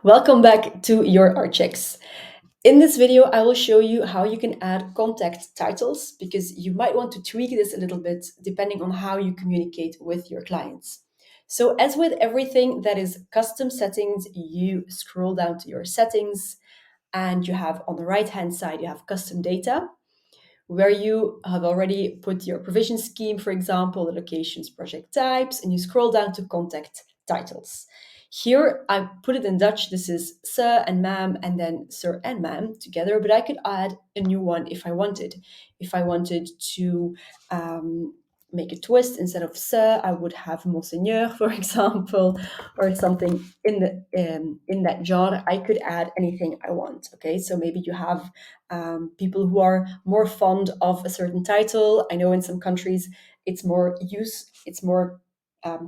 Welcome back to your ArchX. In this video, I will show you how you can add contact titles because you might want to tweak this a little bit depending on how you communicate with your clients. So as with everything that is custom settings, you scroll down to your settings and you have on the right-hand side, you have custom data where you have already put your provision scheme, for example, the locations, project types, and you scroll down to contact titles. Here, I put it in Dutch. This is sir and ma'am, and then sir and ma'am together, but I could add a new one if I wanted. If I wanted to make a twist, instead of sir, I would have monseigneur, for example, or something in that genre. I could add anything I want. Okay, so maybe you have people who are more fond of a certain title. I know in some countries it's more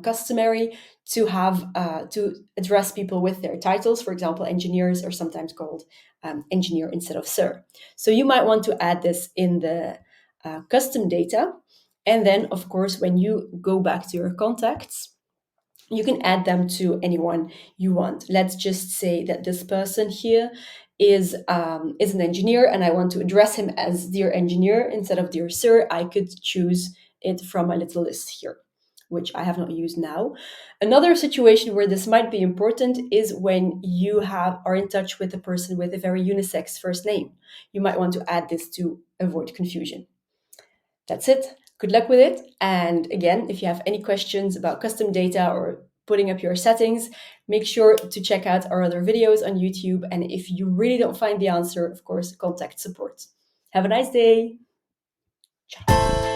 customary to have to address people with their titles. For example, engineers are sometimes called engineer instead of sir. So you might want to add this in the custom data. And then, of course, when you go back to your contacts, you can add them to anyone you want. Let's just say that this person here is an engineer, and I want to address him as dear engineer instead of dear sir. I could choose it from my little list here, which I have not used now. Another situation where this might be important is when you are in touch with a person with a very unisex first name. You might want to add this to avoid confusion. That's it. Good luck with it. And again, if you have any questions about custom data or putting up your settings, make sure to check out our other videos on YouTube. And if you really don't find the answer, of course, contact support. Have a nice day. Ciao.